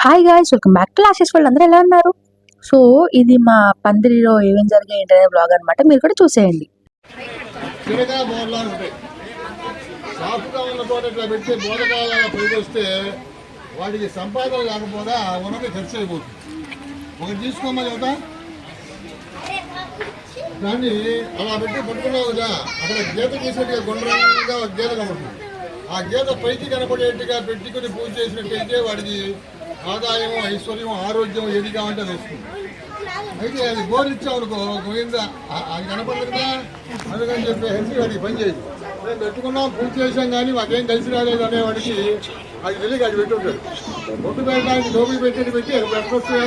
Hi guys, welcome back to lashes world. అందరూ ఎలా ఉన్నారు? సో ఇది మా పందిరిలో ఏమేం జరిగాయి ఏంటనే బ్లాగ్ అనమాట. మీరు కూడా చూసేయండి. చిరగా బోర్లా ఉంటాయి. సాఫ్ట్గా ఉన్న తోట ఇట్లా పెట్టి బోధకాల పైకొస్తే వాటికి సంపాదన కాకపోతే ఉన్నది ఖర్చు అయిపోతుంది. ఒకటి తీసుకోమని చెబుతా, దాన్ని అలా పెట్టి పట్టుకున్నావు కదా, అక్కడ గీత తీసేట్టుగా గుండ్రంగా ఒక గీత కనబడుతుంది. ఆ గీత పైకి కనబడేట్టుగా పెట్టుకుని పూజ చేసినట్టయితే వాడికి ఆదాయం, ఐశ్వర్యం, ఆరోగ్యం ఏది కావాలంటే అది వస్తుంది. అయితే అది గోరిచ్చావు అనుకో, గోవిందా అది కనపడదు కదా, అందుకని చెప్పేసి వాడికి పని చేయదు. మేము పెట్టుకున్నాం, పూజ చేసాం, కానీ మాకేం కలిసి రాలేదు అనేవాడికి అది తెలియక అది పెట్టుంటాడు. బొట్టు పెట్టడానికి లోపలి పెట్టి పెట్టి వస్తే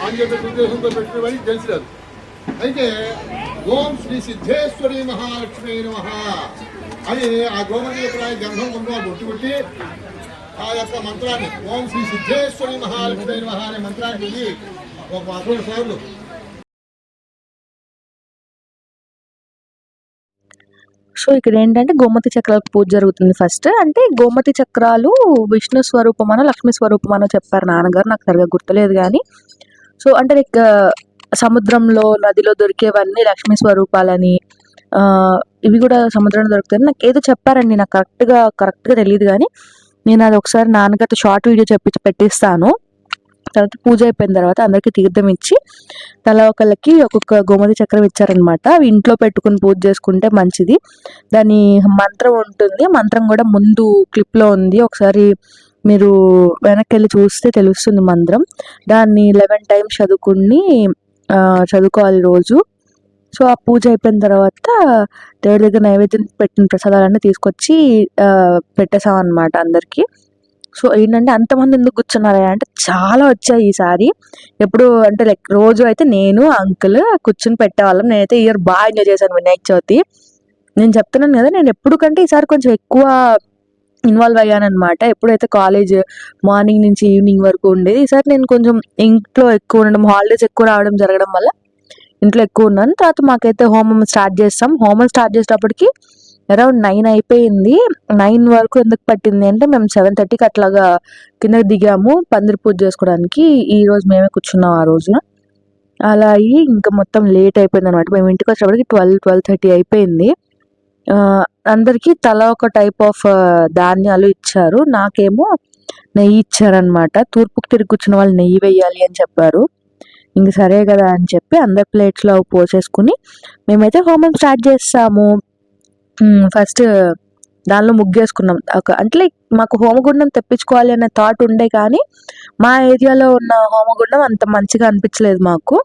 అని చెప్పి ఉద్దేశంతో పెట్టిన వాడికి తెలిసి రాదు. అయితే ఓం శ్రీ సిద్ధేశ్వరి మహాలక్ష్మి నమః అని ఆ గోమతి యొక్క గంధం కొంత బొట్టు కొట్టి ఆ యొక్క మంత్రాన్ని ఓం శ్రీ సిద్ధేశ్వరి మహాలక్ష్మి నమః అనే మంత్రాన్ని ఒక 10 సార్లు. సో ఇక్కడ ఏంటంటే గోమతి చక్రాలకు పూజ జరుగుతుంది. ఫస్ట్ అంటే గోమతి చక్రాలు విష్ణు స్వరూపమనో లక్ష్మీ స్వరూపమనో చెప్పారు నాన్నగారు, నాకు సరిగా గుర్తులేదు. కానీ సో అంటే లైక్ సముద్రంలో నదిలో దొరికేవన్నీ లక్ష్మీ స్వరూపాలని, ఇవి కూడా సముద్రంలో దొరుకుతాయి నాకు ఏదో చెప్పారండి. నాకు కరెక్ట్గా తెలియదు. కానీ నేను అది ఒకసారి నాన్నగారితో షార్ట్ వీడియో పెట్టిస్తాను. తర్వాత పూజ అయిపోయిన తర్వాత అందరికీ తీర్థం ఇచ్చి తల ఒకళ్ళకి ఒక్కొక్క గోమతి చక్రం ఇచ్చారనమాట. అవి ఇంట్లో పెట్టుకుని పూజ చేసుకుంటే మంచిది. దాని మంత్రం ఉంటుంది, మంత్రం కూడా ముందు క్లిప్లో ఉంది, ఒకసారి మీరు వెనక్కి వెళ్ళి చూస్తే తెలుస్తుంది మంత్రం. దాన్ని 11 times చదువుకోవాలి రోజు. సో ఆ పూజ అయిపోయిన తర్వాత దేవుడి దగ్గర నైవేద్యం పెట్టిన ప్రసాదాలన్నీ తీసుకొచ్చి పెట్టేసాం అనమాట అందరికీ. సో ఏంటంటే అంతమంది ఎందుకు కూర్చున్నారా అంటే చాలా వచ్చాయి ఈసారి. ఎప్పుడు అంటే లైక్ రోజు అయితే నేను అంకుల్ కూర్చుని పెట్టేవాళ్ళం. నేనైతే ఇయర్ బాగా ఎంజాయ్ చేశాను వినాయక చవితి. నేను చెప్తున్నాను కదా, నేను ఎప్పుడు కంటే ఈసారి కొంచెం ఎక్కువ ఇన్వాల్వ్ అయ్యాను అనమాట. ఎప్పుడైతే కాలేజ్ మార్నింగ్ నుంచి ఈవినింగ్ వరకు ఉండేది, ఈసారి నేను కొంచెం ఇంట్లో ఎక్కువ ఉండడం, హాలిడేస్ ఎక్కువ రావడం జరగడం వల్ల ఇంట్లో ఎక్కువ ఉన్నాను. తర్వాత మాకైతే హోమం స్టార్ట్ చేస్తాం. హోమం స్టార్ట్ చేసేటప్పటికి అరౌండ్ 9 అయిపోయింది. 9 వరకు ఎందుకు పట్టింది అంటే మేము 7:30కి అట్లాగా కిందకి దిగాము పందిరి పూజ చేసుకోవడానికి. ఈ రోజు మేమే కూర్చున్నాం ఆ రోజున. అలా అయ్యి ఇంకా మొత్తం లేట్ అయిపోయింది అనమాట. మేము ఇంటికి వచ్చేటప్పటికి 12-12:30 అయిపోయింది. అందరికీ తల ఒక టైప్ ఆఫ్ ధాన్యాలు ఇచ్చారు. నాకేమో నెయ్యి ఇచ్చారనమాట. తూర్పుకు తిరిగి కూర్చున్న వాళ్ళు నెయ్యి వేయాలి అని చెప్పారు. ఇంక సరే కదా అని చెప్పి అందరి ప్లేట్స్లో పోసేసుకుని మేమైతే హోమం స్టార్ట్ చేస్తాము. ఫస్ట్ దానిలో ముగ్గేసుకున్నాం. అంటే లైక్ మాకు హోమగుండం తెప్పించుకోవాలి అనే థాట్ ఉండే, కానీ మా ఏరియాలో ఉన్న హోమగుండం అంత మంచిగా అనిపించలేదు మాకు.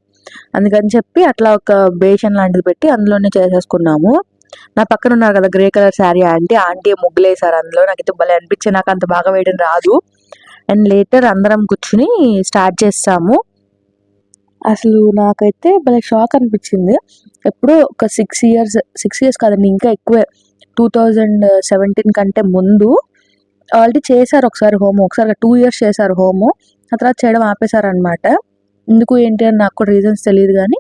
అందుకని చెప్పి అట్లా ఒక బేషన్ లాంటిది పెట్టి అందులోనే చేసేసుకున్నాము. నా పక్కన ఉన్నారు కదా గ్రే కలర్ శారీ ఆంటీ ముగ్గులు వేసారు అందులో. నాకైతే భలే అనిపించింది, నాకు అంత బాగా వేయడం రాదు. అండ్ లేటర్ అందరం కూర్చుని స్టార్ట్ చేస్తాము. అసలు నాకైతే భలే షాక్ అనిపించింది. ఎప్పుడో ఒక 6 years కాదండి, ఇంకా ఎక్కువే, 2017 కంటే ముందు ఆల్రెడీ చేశారు ఒకసారి హోమం. ఒకసారి 2 years చేశారు హోమం, ఆ తర్వాత చేయడం ఆపేశారనమాట. ఎందుకు ఏంటి అని నాకు కూడా రీజన్స్ తెలియదు. కానీ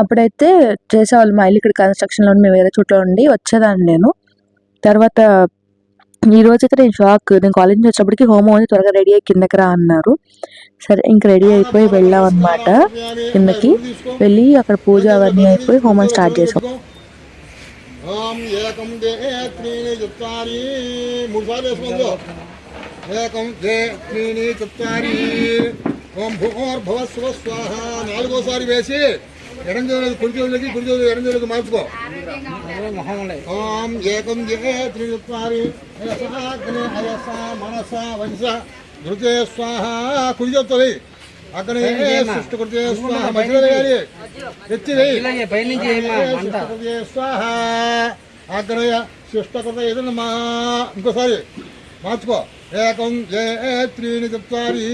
అప్పుడైతే చేసేవాళ్ళు. మా ఇల్లు ఇక్కడ కన్స్ట్రక్షన్లో మేము వేరే చోట్ల ఉండి వచ్చేదాన్ని నేను. తర్వాత ఈ రోజైతే నేను షాక్. నేను కాలేజ్ నుంచి వచ్చేటప్పటికి హోమం అని త్వరగా రెడీ అయ్యి కిందకి రా అన్నారు. సరే ఇంక రెడీ అయిపోయి వెళ్ళాం అనమాట. కిందకి వెళ్ళి అక్కడ పూజ అవన్నీ అయిపోయి హోమం స్టార్ట్ చేసాం. నాలుగోసారి వేసి ఎడం చెవులకి కుడి చెవులకి, కుడి చెవులు ఎడం చెవులకి మార్చుకో. ఓం ఏకం జయత్రి చత్వారి మనస వంశ ధృతే స్వాహ. కుడి చెప్తుంది అక్కడ సృష్టి కృతే స్వాహ. మధ్యలో వేయాలి, ఎత్తి వేయి స్వాహ. అక్కడ సృష్టకృత ఏదన్నా ఇంకోసారి మార్చుకో. ఏకం జయత్రీని చత్వారి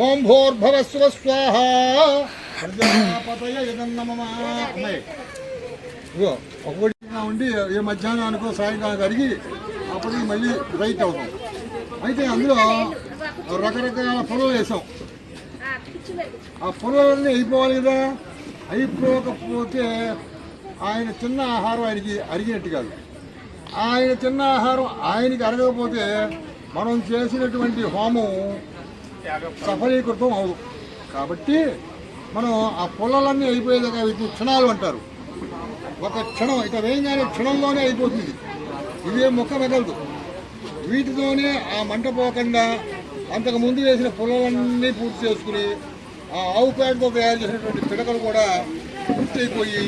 ఓం భోర్భవస్వ స్వాహ. ప్రజాపతయ ఏదన్నమా అమ్మాయి ఇగో ఒకటిగా ఉండి ఏ మధ్యాహ్నానికో సాయంకాలం అడిగి అప్పటికి మళ్ళీ రైట్ అవుతాం. అయితే అందులో రకరకాల పొలలు వేసాం. ఆ పొలలన్నీ అయిపోవాలి కదా. అయిపోకపోతే ఆయన చిన్న ఆహారం ఆయనకి అరిగినట్టు కాదు. ఆయన తిన్న ఆహారం ఆయనకి అరగకపోతే మనం చేసినటువంటి హోమం సఫలీకృతం అవ్వదు. కాబట్టి మనం ఆ పొలాలన్నీ అయిపోయేదాకా వీటిని క్షణాలు అంటారు. ఒక క్షణం ఇక వేయగానే క్షణంలోనే అయిపోతుంది. ఇదే మొక్క మెదలదు. వీటితోనే ఆ మంట పోకుండా అంతకు ముందు వేసిన పొలాలన్నీ పూర్తి చేసుకుని ఆ ఆవు పేడతో తయారు చేసినటువంటి పిడకలు కూడా పూర్తి అయిపోయి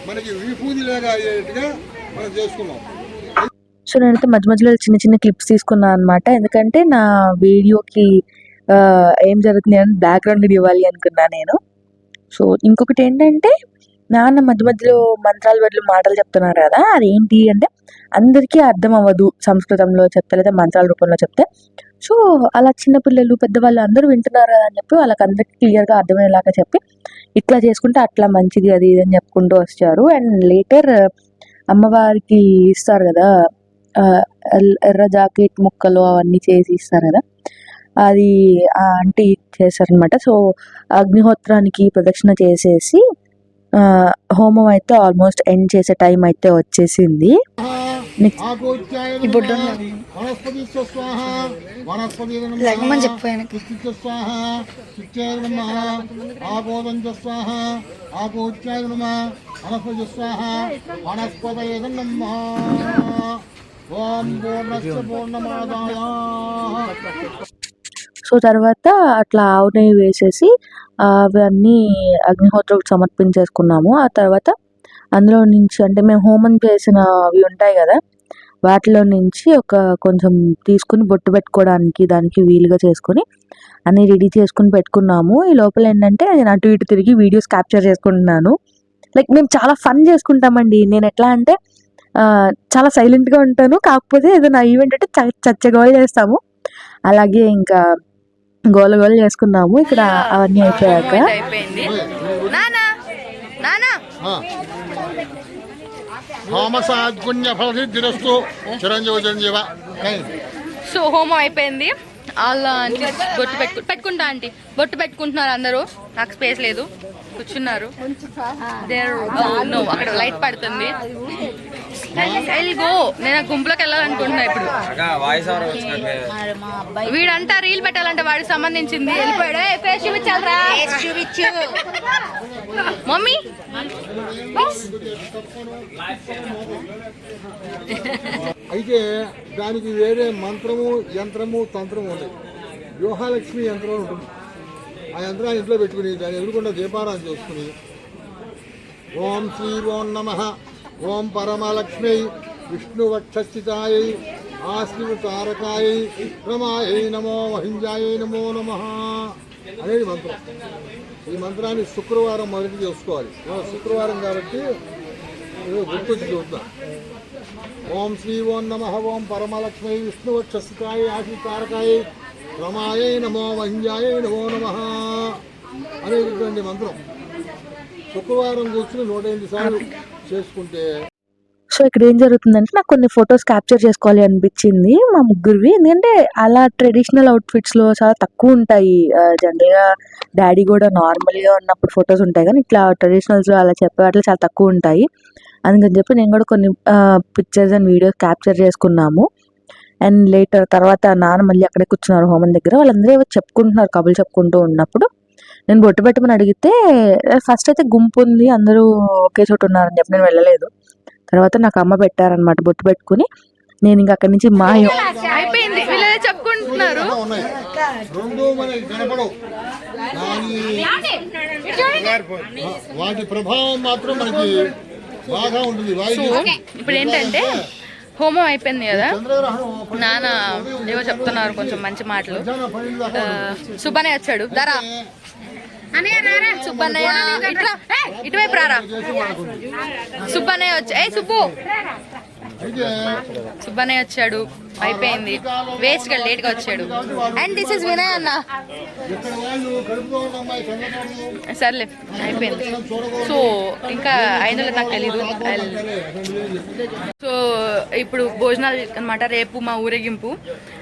మనకి విభూతిలాగా అయ్యేట్టుగా మనం చేసుకున్నాం. సో నేనైతే మధ్య మధ్యలో చిన్న చిన్న క్లిప్స్ తీసుకున్నాను అనమాట. ఎందుకంటే నా వీడియోకి ఏం జరుగుతుంది అని బ్యాక్గ్రౌండ్ ఇవ్వాలి అనుకున్నా నేను. సో ఇంకొకటి ఏంటంటే నాన్న మధ్య మధ్యలో మంత్రాల బదులు మాటలు చెప్తున్నారు కదా, అదేంటి అంటే అందరికీ అర్థం అవ్వదు సంస్కృతంలో చెప్తే లేదా మంత్రాల రూపంలో చెప్తే. సో అలా చిన్నపిల్లలు పెద్దవాళ్ళు అందరూ వింటున్నారు కదా అని చెప్పి వాళ్ళకి అందరికీ క్లియర్గా అర్థమయ్యేలాగా చెప్పి ఇట్లా చేసుకుంటే అట్లా మంచిది అది ఇది అని చెప్పుకుంటూ వచ్చారు. అండ్ లేటర్ అమ్మవారికి ఇస్తారు కదా ఎర్ర జాకెట్ ముక్కలు అవన్నీ చేసి ఇస్తారు కదా, అది ఆ ఆంటీ చేశారనమాట. సో అగ్నిహోత్రానికి ప్రదక్షిణ చేసేసి హోమం అయితే ఆల్మోస్ట్ ఎండ్ చేసే టైం అయితే వచ్చేసింది. సో తర్వాత అట్లా ఆవు నెయ్యి వేసేసి అవన్నీ అగ్నిహోత్రకు సమర్పించేసుకున్నాము. ఆ తర్వాత అందులో నుంచి అంటే మేము హోమం చేసిన అవి ఉంటాయి కదా, వాటిలో నుంచి ఒక కొంచెం తీసుకుని బొట్టు పెట్టుకోవడానికి దానికి వీలుగా చేసుకొని అన్నీ రెడీ చేసుకుని పెట్టుకున్నాము. ఈ లోపల ఏంటంటే నేను అటు ఇటు తిరిగి వీడియోస్ క్యాప్చర్ చేసుకుంటున్నాను. లైక్ మేము చాలా ఫన్ చేసుకుంటామండి. నేను ఎట్లా అంటే చాలా సైలెంట్గా ఉంటాను, కాకపోతే ఏదైనా ఈవెంట్ అంటే చచ్చగోలు చేస్తాము. అలాగే ఇంకా గోల గోల చేసుకున్నాము. ఇక్కడ అవన్నీ అయిపోయాక సో హోమం అయిపోయింది. అలా బొట్టు పెట్టుకుంటా ఆంటీ బొట్టు పెట్టుకుంటున్నారు అందరూ. నాకు స్పేస్ లేదు, కూర్చున్నారు. అక్కడ లైట్ పడుతుంది. నేను గుంపులోకి వెళ్ళాలనుకుంటున్నా ఇప్పుడు. వీడంతా రీల్ పెట్టాలంటే వాడికి సంబంధించింది. వెళ్ళిపోయాడు. మమ్మీ అయితే దానికి వేరే మంత్రము యంత్రము తంత్రము ఉంది. వ్యూహాలక్ష్మి యంత్రం ఉంటుంది. ఆ యంత్రాన్ని ఇంట్లో పెట్టుకుని దాని ఎదురుకుండా దీపారాధన చేసుకుని ఓం శ్రీ ఓం నమః ఓం పరమలక్ష్మి విష్ణువక్షస్థితాయై ఆశ్రిత తారకాయై రమాయై నమో మహింజాయై నమో నమః అనేది మంత్రం. ఈ మంత్రాన్ని శుక్రవారం మొదటి చేసుకోవాలి. శుక్రవారం కాబట్టి గుర్తొచ్చి చూద్దాం. ఓం శ్రీ ఓం నమః ఓం పరమలక్ష్మి విష్ణువక్షస్థితాయై ఆశ్రిత తారకాయై రమాయై నమో మహింజాయై నమో నమః అనేటువంటి మంత్రం శుక్రవారం కూర్చుని 108 సార్లు చేసుకుంటే. సో ఇక్కడ ఏం జరుగుతుందంటే నాకు కొన్ని ఫొటోస్ క్యాప్చర్ చేసుకోవాలి అనిపించింది మా ముగ్గురివి. ఎందుకంటే అలా ట్రెడిషనల్ అవుట్ఫిట్స్లో చాలా తక్కువ ఉంటాయి. జనరల్గా డాడీ కూడా నార్మల్గా ఉన్నప్పుడు ఫొటోస్ ఉంటాయి, కానీ ఇట్లా ట్రెడిషనల్స్లో అలా చెప్పే వాటిలో చాలా తక్కువ ఉంటాయి. అందుకని చెప్పి నేను కూడా కొన్ని పిక్చర్స్ అండ్ వీడియోస్ క్యాప్చర్ చేసుకున్నాము. అండ్ లేటర్ తర్వాత నాన్న మళ్ళీ అక్కడే కూర్చున్నారు హోమం దగ్గర. వాళ్ళందరూ ఏవో చెప్పుకుంటున్నారు, కబులు చెప్పుకుంటూ ఉన్నప్పుడు నేను బొట్టు పెట్టమని అడిగితే ఫస్ట్ అయితే గుంపు ఉంది, అందరూ ఒకే చోట ఉన్నారని చెప్పి నేను వెళ్ళలేదు. తర్వాత నాకు అమ్మ పెట్టారనమాట బొట్టు పెట్టుకుని. నేను ఇంకా అక్కడి నుంచి మాయం అయిపోయింది. వీళ్ళే చెప్పుకుంటున్నారు. వాటి ప్రభావం మాత్రం మనకి బాగా ఉంటుంది. ఇప్పుడు ఏంటంటే హోమం అయిపోయింది కదా, నాన్న ఏవో చెప్తున్నారు కొంచెం మంచి మాటలు. సుబ్బన్నయ్య వచ్చాడు. దరా సుబ్బన్నయ్య ఇట్లా ఇటువైపు రారా. సుబ్బన్నయ్య వచ్చా. సుబ్బన్నయ్య వచ్చాడు. అయిపోయింది. వేస్ట్ గా లేట్ గా వచ్చాడు. అండ్ దిస్ ఇస్ వినయ్ అన్న. సర్లే అయిపోయింది. సో ఇంకా అయినలో నాకు తెలీదు. సో ఇప్పుడు భోజనాలు అనమాట. రేపు మా ఊరేగింపు.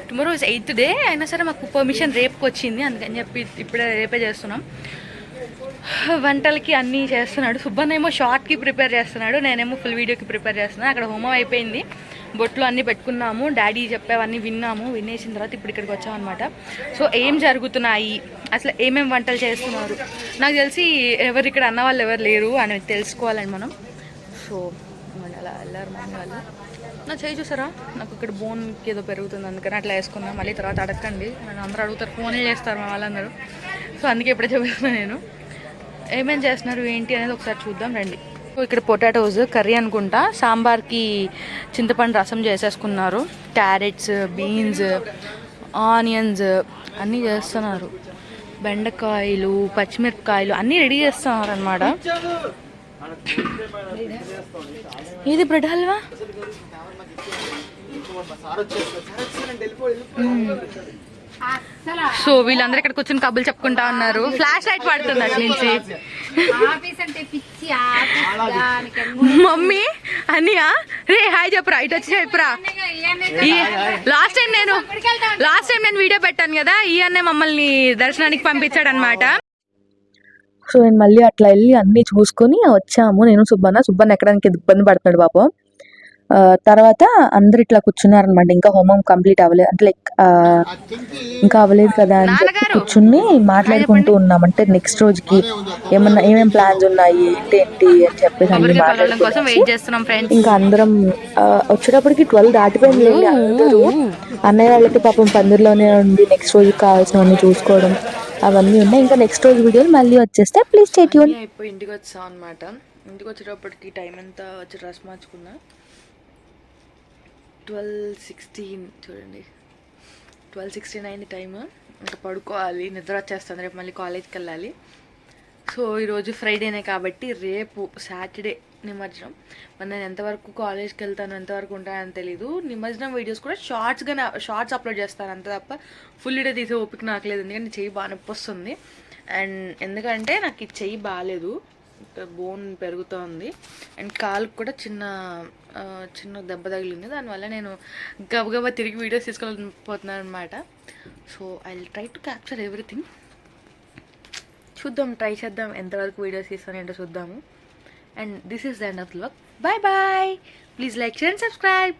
టుమారో ఇస్ 8th డే అయినా సరే మాకు పర్మిషన్ రేపుకి వచ్చింది, అందుకని చెప్పి ఇప్పుడే రేపే చేస్తున్నాం. వంటలకి అన్నీ చేస్తున్నాడు. సుబ్బన్నేమో షార్ట్కి ప్రిపేర్ చేస్తున్నాడు, నేనేమో ఫుల్ వీడియోకి ప్రిపేర్ చేస్తున్నాను. అక్కడ హోమం అయిపోయింది, బొట్లు అన్నీ పెట్టుకున్నాము, డాడీ చెప్పేవన్నీ వినేసిన తర్వాత ఇప్పుడు ఇక్కడికి వచ్చామన్నమాట. సో ఏం జరుగుతున్నాయి, అసలు ఏమేమి వంటలు చేస్తున్నారు, నాకు తెలిసి ఎవరు ఇక్కడ అన్న వాళ్ళు ఎవరు లేరు అని తెలుసుకోవాలని మనం. సో అలా వెళ్ళారు మమ్మీ వాళ్ళు. నా చేయి చూసారా, నాకు ఇక్కడ బోన్కి ఏదో పెరుగుతుంది అందుకని అట్లా వేసుకున్నా. మళ్ళీ తర్వాత అడగండి, నన్ను అందరూ అడుగుతారు, ఫోన్లు చేస్తారు మా వాళ్ళందరూ. సో అందుకే ఇప్పుడే చెప్తున్నాను నేను. ఏమేమి చేస్తున్నారు ఏంటి అనేది ఒకసారి చూద్దాం రండి. ఇక్కడ పొటాటోస్ కర్రీ అనుకుంటా, సాంబార్కి చింతపండు రసం చేసేసుకున్నారు, క్యారెట్స్, బీన్స్, ఆనియన్స్ అన్నీ చేస్తున్నారు, బెండకాయలు, పచ్చిమిరపకాయలు అన్నీ రెడీ చేస్తున్నారు అనమాట. ఇది బ్రెడ్ హల్వా. సో వీళ్ళందరూ ఇక్కడ కూర్చొని కబులు చెప్పుకుంటా ఉన్నారు. ఫ్లాష్ లైట్ పడుతుంది అటు నుంచి. మమ్మీ అన్నయ్య రే హాయ్ చెప్పురా, ఇటు వచ్చి చెప్పురా. లాస్ట్ టైం నేను వీడియో పెట్టాను కదా, ఈ అన్నయ్య మమ్మల్ని దర్శనానికి పంపించాడు అనమాట. సో నేను మళ్ళీ అట్లా వెళ్ళి అన్నీ చూసుకొని వచ్చాము, నేను సుబ్బన్న ఎక్కడానికి ఇబ్బంది పడుతున్నాడు పాపం. తర్వాత అందరు ఇట్లా కూర్చున్నారనమాట. ఇంకా హోమం కంప్లీట్ అవ్వలేదు అంటే లైక్ ఇంకా అవ్వలేదు కదా అని చెప్పి కూర్చుని మాట్లాడుకుంటూ ఉన్నాం. అంటే నెక్స్ట్ రోజుకి ఏమేమి ప్లాన్స్ ఉన్నాయి ఏంటి అని చెప్పేసి అన్ని మాట్లాడుకుంటున్నాం. ఇంకా అందరం వచ్చేటప్పటికి 12 దాటిపోయింది. అందరూ అన్నయ్య వాళ్ళకి పాపం పందిరిలోనే ఉండి నెక్స్ట్ రోజుకి కావాల్సినవన్నీ చూసుకోవడం అవన్నీ ఉన్నాయి. ఇంకా నెక్స్ట్ రోజు వీడియోలు మళ్ళీ వచ్చేస్తే ప్లీజ్ స్టే ట్యూన్. అయిపోయి ఇంటికి వచ్చాం అనమాట. ఇంటికి వచ్చేటప్పటికి టైం ఎంత వచ్చి డ్రెస్ మార్చుకున్నా 12:16 చూడండి, 12:16 అయింది టైము. ఇంకా పడుకోవాలి, నిద్ర వచ్చేస్తుంది, రేపు మళ్ళీ కాలేజ్కి వెళ్ళాలి. సో ఈరోజు ఫ్రైడేనే కాబట్టి రేపు సాటర్డే నిమజ్జనం. మరి నేను ఎంతవరకు కాలేజ్కి వెళ్తాను, ఎంతవరకు ఉంటానని తెలీదు. నిమజ్జనం వీడియోస్ కూడా షార్ట్స్ అప్లోడ్ చేస్తాను అంతే తప్ప ఫుల్ వీడియో తీసే ఓపిక నాకు లేదు, ఎందుకంటే చెయ్యి బాగా నొప్పి వస్తుంది. అండ్ ఎందుకంటే నాకు ఈ చెయ్యి బాగాలేదు, బోన్ పెరుగుతోంది, అండ్ కాలుకు కూడా చిన్న దెబ్బ తగిలింది. దానివల్ల నేను గబగబా తిరిగి వీడియోస్ తీసుకెళ్ళిపోతున్నాను అనమాట. So I will try to capture everything. చూద్దాం, ట్రై చేద్దాం ఎంతవరకు వీడియోస్ తీస్తాను ఏంటో చూద్దాము. And this is the end of the vlog. Bye bye, please like, share and subscribe.